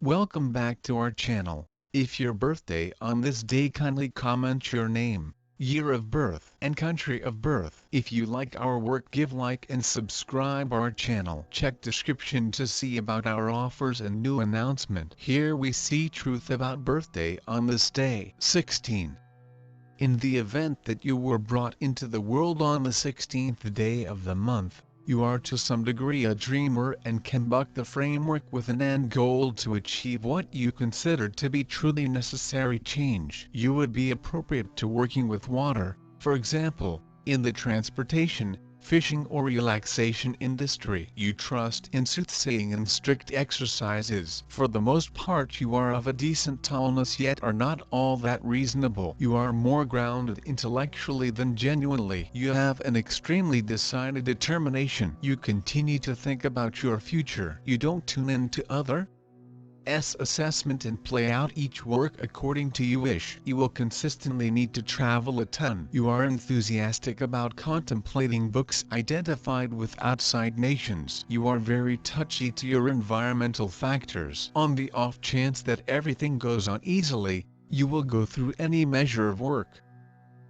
Welcome back to our channel. If your birthday on this day, kindly comment your name, year of birth and country of birth. If you like our work, give like and subscribe our channel. Check description to see about our offers and new announcement. Here we see truth about birthday on this day. 16. In the event that you were brought into the world on the 16th day of the month, you are to some degree a dreamer and can buck the framework with an end goal to achieve what you consider to be truly necessary change. You would be appropriate to working with water, for example, in the transportation, fishing or relaxation industry. You trust in soothsaying and strict exercises. For the most part you are of a decent tallness, yet are not all that reasonable. You are more grounded intellectually than genuinely. You have an extremely decided determination. You continue to think about your future. You don't tune in to others' assessment and play out each work according to you wish. You will consistently need to travel a ton. You are enthusiastic about contemplating books identified with outside nations. You are very touchy to your environmental factors. On the off chance that everything goes on easily, you will go through any measure of work.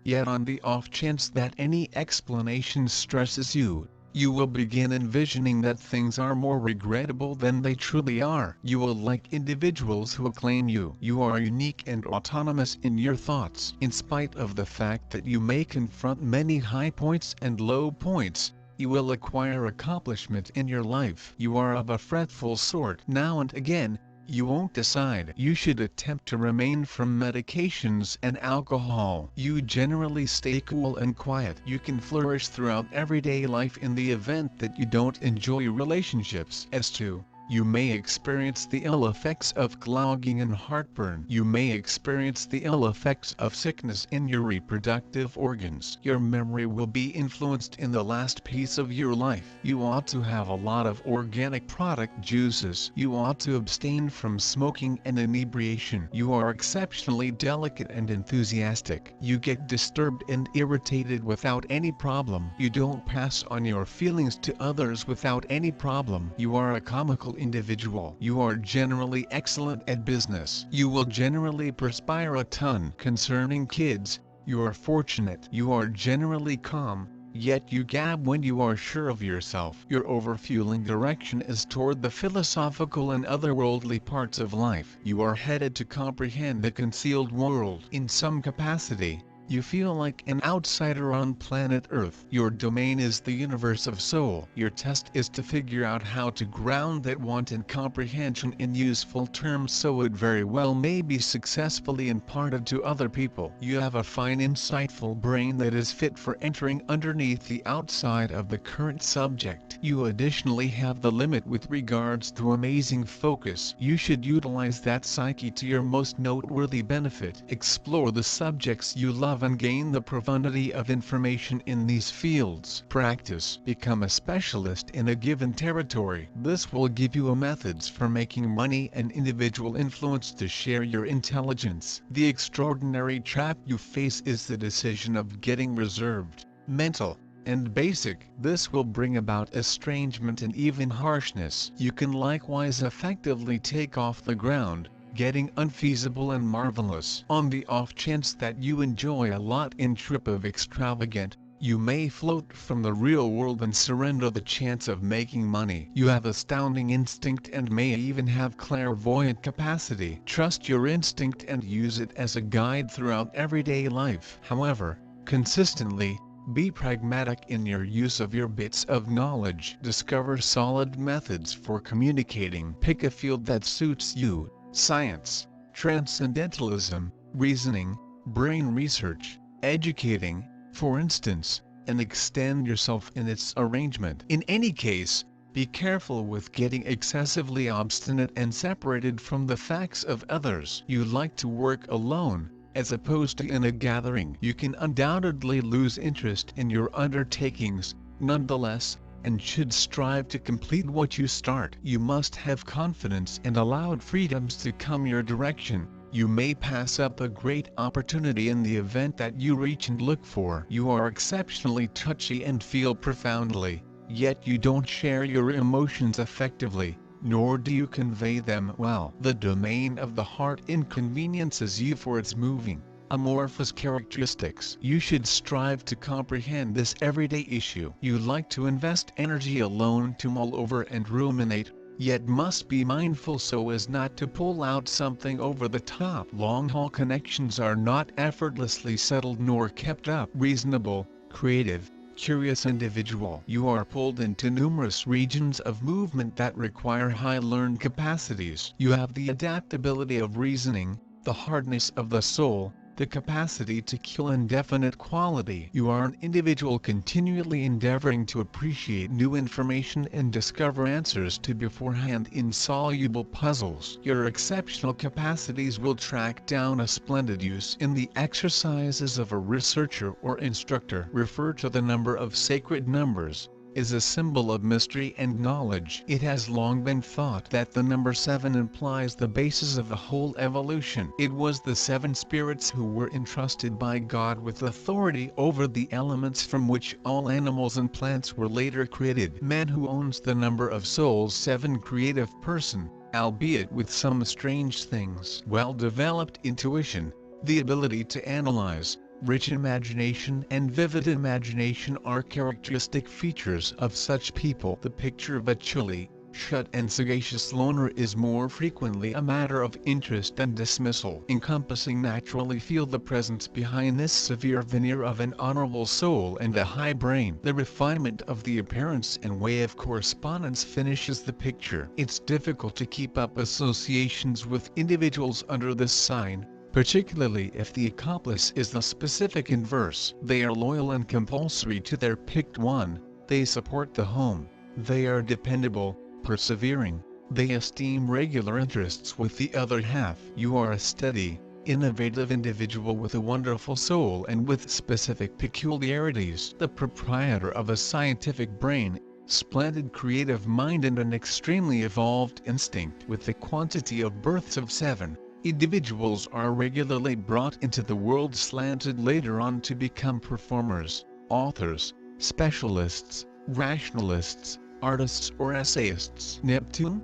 Yet on the off chance that any explanation stresses you, you will begin envisioning that things are more regrettable than they truly are. You will like individuals who acclaim you. You are unique and autonomous in your thoughts. In spite of the fact that you may confront many high points and low points, you will acquire accomplishment in your life. You are of a fretful sort. Now and again, you won't decide. You should attempt to remain from medications and alcohol. You generally stay cool and quiet. You can flourish throughout everyday life in the event that you don't enjoy relationships. As to, you may experience the ill effects of clogging and heartburn. You may experience the ill effects of sickness in your reproductive organs. Your memory will be influenced in the last piece of your life. You ought to have a lot of organic product juices. You ought to abstain from smoking and inebriation. You are exceptionally delicate and enthusiastic. You get disturbed and irritated without any problem. You don't pass on your feelings to others without any problem. You are a comical individual. You are generally excellent at business. You will generally perspire a ton. Concerning kids, you are fortunate. You are generally calm, yet you gab when you are sure of yourself. Your overfueling direction is toward the philosophical and otherworldly parts of life. You are headed to comprehend the concealed world. In some capacity, you feel like an outsider on planet Earth. Your domain is the universe of soul. Your test is to figure out how to ground that want and comprehension in useful terms so it very well may be successfully imparted to other people. You have a fine insightful brain that is fit for entering underneath the outside of the current subject. You additionally have the limit with regards to amazing focus. You should utilize that psyche to your most noteworthy benefit. Explore the subjects you love and gain the profundity of information in these fields. Practice. Become a specialist in a given territory. This will give you a methods for making money and individual influence to share your intelligence. The extraordinary trap you face is the decision of getting reserved, mental, and basic. This will bring about estrangement and even harshness. You can likewise effectively take off the ground, getting unfeasible and marvelous. On the off chance that you enjoy a lot in trip of extravagant, you may float from the real world and surrender the chance of making money. You have astounding instinct and may even have clairvoyant capacity. Trust your instinct and use it as a guide throughout everyday life. However, consistently, be pragmatic in your use of your bits of knowledge. Discover solid methods for communicating. Pick a field that suits you. Science, transcendentalism, reasoning, brain research, educating, for instance, and extend yourself in its arrangement. In any case, be careful with getting excessively obstinate and separated from the facts of others. You like to work alone, as opposed to in a gathering. You can undoubtedly lose interest in your undertakings, nonetheless, and should strive to complete what you start. You must have confidence and allowed freedoms to come your direction. You may pass up a great opportunity in the event that you reach and look for. You are exceptionally touchy and feel profoundly, yet you don't share your emotions effectively. nor do you convey them well. The domain of the heart inconveniences you for its moving, amorphous characteristics. You should strive to comprehend this everyday issue. You like to invest energy alone to mull over and ruminate, yet must be mindful so as not to pull out something over the top. Long-haul connections are not effortlessly settled nor kept up. Reasonable, creative, curious individual. You are pulled into numerous regions of movement that require high learned capacities. You have the adaptability of reasoning, the hardness of the soul, the capacity to kill indefinite quality. You are an individual continually endeavoring to appreciate new information and discover answers to beforehand insoluble puzzles. Your exceptional capacities will track down a splendid use in the exercises of a researcher or instructor. Refer to the number of sacred numbers, is a symbol of mystery and knowledge. It has long been thought that the number 7 implies the basis of the whole evolution. It was the 7 spirits who were entrusted by God with authority over the elements from which all animals and plants were later created. Man who owns the number of souls 7, creative person, albeit with some strange things. Well-developed intuition, the ability to analyze, rich imagination and vivid imagination are characteristic features of such people. The picture of a chilly, shut and sagacious loner is more frequently a matter of interest and dismissal. Encompassing naturally feel the presence behind this severe veneer of an honorable soul and a high brain. The refinement of the appearance and way of correspondence finishes the picture. It's difficult to keep up associations with individuals under this sign, particularly if the accomplice is the specific inverse. They are loyal and compulsory to their picked one, they support the home, they are dependable, persevering, they esteem regular interests with the other half. You are a steady, innovative individual with a wonderful soul and with specific peculiarities. The proprietor of a scientific brain, splendid creative mind and an extremely evolved instinct. With the quantity of births of 7, individuals are regularly brought into the world slanted later on to become performers, authors, specialists, rationalists, artists or essayists. Neptune?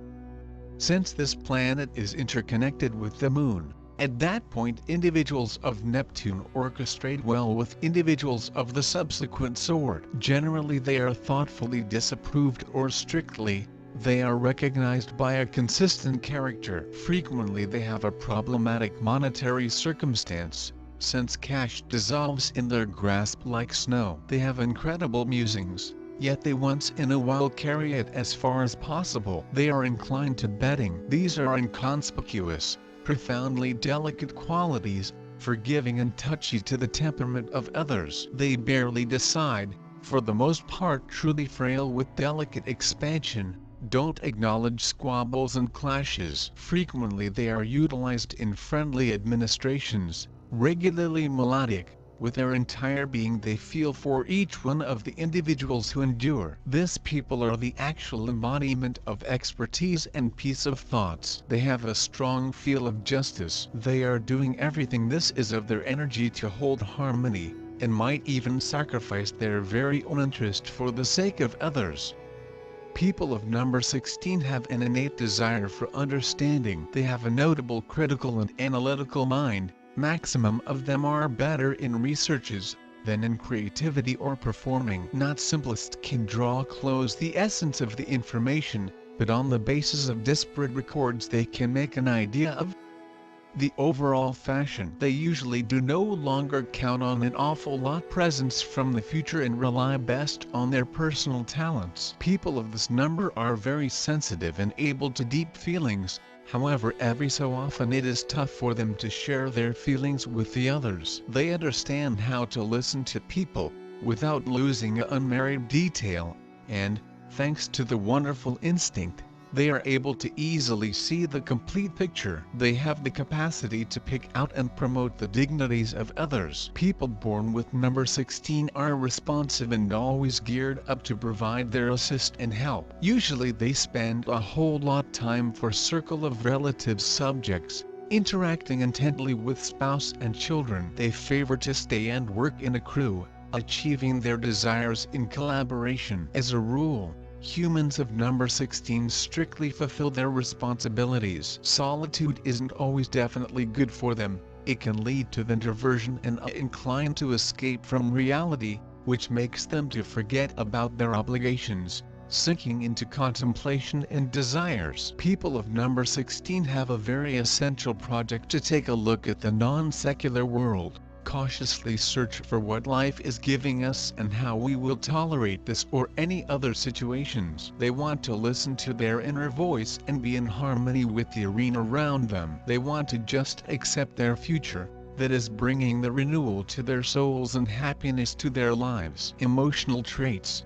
Since this planet is interconnected with the Moon, at that point individuals of Neptune orchestrate well with individuals of the subsequent sort. Generally they are thoughtfully disapproved or strictly, they are recognized by a consistent character. Frequently they have a problematic monetary circumstance, since cash dissolves in their grasp like snow. They have incredible musings, yet they once in a while carry it as far as possible. They are inclined to betting. These are inconspicuous, profoundly delicate qualities, forgiving and touchy to the temperament of others. They barely decide, for the most part truly frail with delicate expansion, don't acknowledge squabbles and clashes. Frequently they are utilized in friendly administrations, regularly melodic, with their entire being they feel for each one of the individuals who endure. This people are the actual embodiment of expertise and peace of thoughts. They have a strong feel of justice. They are doing everything this is of their energy to hold harmony, and might even sacrifice their very own interest for the sake of others. People of number 16 have an innate desire for understanding. They have a notable critical and analytical mind. Maximum of them are better in researches than in creativity or performing. Not simplest can draw close the essence of the information, but on the basis of disparate records they can make an idea of the overall fashion. They usually do no longer count on an awful lot presence from the future and rely best on their personal talents. People of this number are very sensitive and able to deep feelings, however every so often it is tough for them to share their feelings with the others. They understand how to listen to people, without losing an unmarried detail, and, thanks to the wonderful instinct, they are able to easily see the complete picture. They have the capacity to pick out and promote the dignities of others. People born with number 16 are responsive and always geared up to provide their assist and help. Usually they spend a whole lot time for circle of relatives subjects, interacting intently with spouse and children. They favor to stay and work in a crew, achieving their desires in collaboration. As a rule, Humans of number 16 strictly fulfill their responsibilities. Solitude isn't always definitely good for them. It can lead to the introversion and inclined to escape from reality, which makes them to forget about their obligations, sinking into contemplation and desires. People of number 16 have a very essential project to take a look at the non-secular world, cautiously search for what life is giving us and how we will tolerate this or any other situations. They want to listen to their inner voice and be in harmony with the arena around them. They want to just accept their future, that is bringing the renewal to their souls and happiness to their lives. Emotional traits.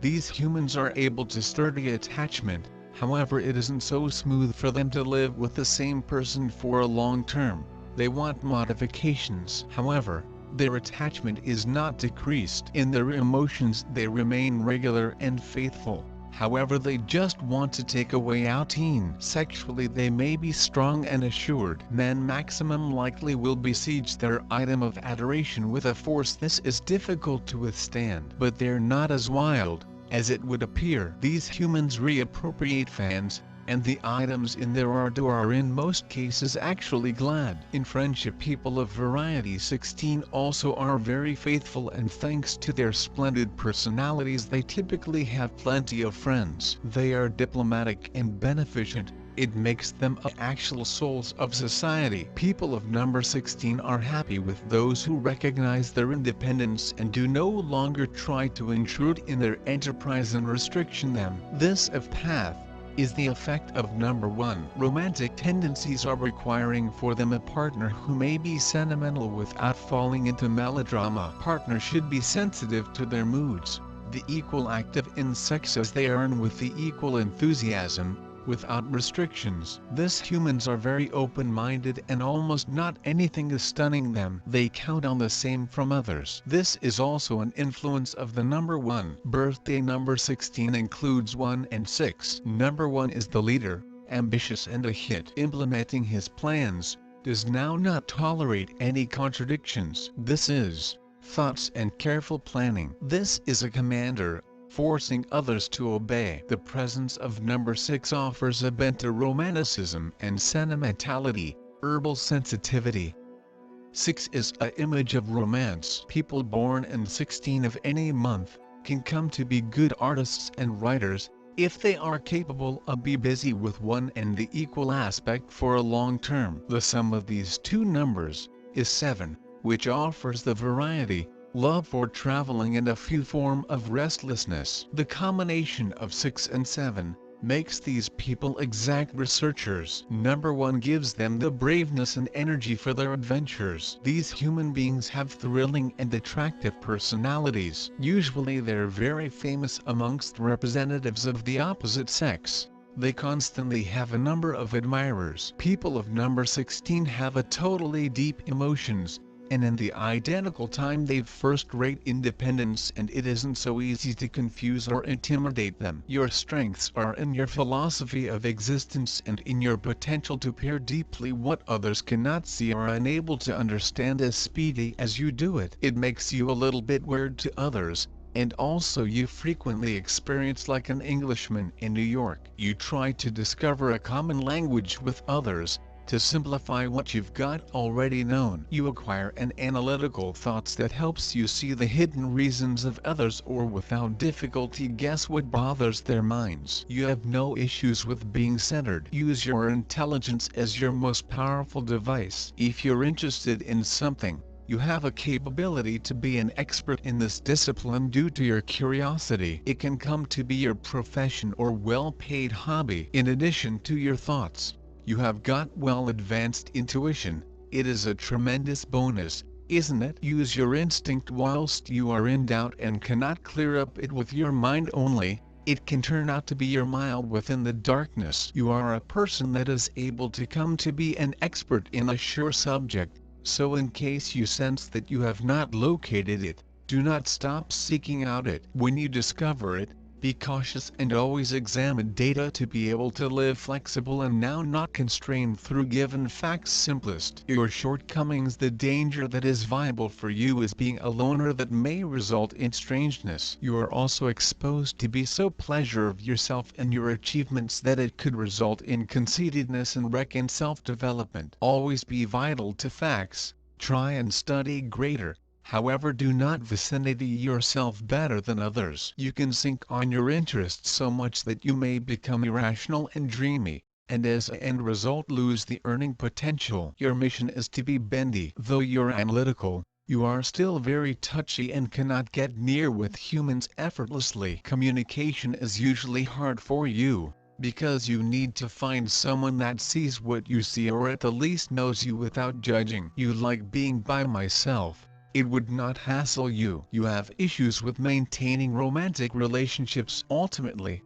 These humans are able to sturdy attachment, however it isn't so smooth for them to live with the same person for a long term. They want modifications. However, their attachment is not decreased. In their emotions they remain regular and faithful. However, they just want to take a way out. Sexually they may be strong and assured. Men maximum likely will besiege their item of adoration with a force this is difficult to withstand. But they're not as wild as it would appear. These humans reappropriate fans, and the items in their ardor are in most cases actually glad. In friendship, people of variety 16 also are very faithful, and thanks to their splendid personalities they typically have plenty of friends. They are diplomatic and beneficent. It makes them actual souls of society. People of number 16 are happy with those who recognize their independence and do no longer try to intrude in their enterprise and restriction them. This of path is the effect of number 1. Romantic tendencies are requiring for them a partner who may be sentimental without falling into melodrama. Partner should be sensitive to their moods, the equal active in sex as they earn with the equal enthusiasm, without restrictions. These humans are very open-minded and almost not anything is stunning them. They count on the same from others. This is also an influence of the number 1. Birthday number 16 includes 1 and 6. Number 1 is the leader, ambitious and a hit. Implementing his plans, does now not tolerate any contradictions. This is thoughts and careful planning. This is a commander, forcing others to obey. The presence of number 6 offers a bent to romanticism and sentimentality, herbal sensitivity. 6 is an image of romance. People born in 16 of any month can come to be good artists and writers, if they are capable of be busy with one and the equal aspect for a long term. The sum of these two numbers is 7, which offers the variety, love for traveling and a few form of restlessness. The combination of 6 and 7 makes these people exact researchers. Number 1 gives them the braveness and energy for their adventures. These human beings have thrilling and attractive personalities. Usually they're very famous amongst representatives of the opposite sex. They constantly have a number of admirers. People of number 16 have a totally deep emotions, and in the identical time they've first-rate independence, and it isn't so easy to confuse or intimidate them. Your strengths are in your philosophy of existence and in your potential to peer deeply what others cannot see or are unable to understand as speedy as you do it. It makes you a little bit weird to others, and also you frequently experience like an Englishman in New York. You try to discover a common language with others, to simplify what you've got already known. You acquire an analytical thoughts that helps you see the hidden reasons of others or without difficulty guess what bothers their minds. You have no issues with being centered. Use your intelligence as your most powerful device. If you're interested in something, you have a capability to be an expert in this discipline due to your curiosity. It can come to be your profession or well-paid hobby. In addition to your thoughts, you have got well-advanced intuition. It is a tremendous bonus, isn't it? Use your instinct whilst you are in doubt and cannot clear up it with your mind only. It can turn out to be your mile within the darkness. You are a person that is able to come to be an expert in a sure subject, so in case you sense that you have not located it, do not stop seeking out it. When you discover it, Be cautious and always examine data to be able to live flexible and now not constrained through given facts. Simplest your shortcomings. The danger that is viable for you is being a loner that may result in strangeness. You are also exposed to be so pleasure of yourself and your achievements that it could result in conceitedness and wreck in self-development. Always be vital to facts, try and study greater. However, do not vicinity yourself better than others. You can sink on your interests so much that you may become irrational and dreamy, and as an end result lose the earning potential. Your mission is to be bendy. Though you're analytical, you are still very touchy and cannot get near with humans effortlessly. Communication is usually hard for you, because you need to find someone that sees what you see or at the least knows you without judging. You like being by myself. It would not hassle you. You have issues with maintaining romantic relationships. Ultimately,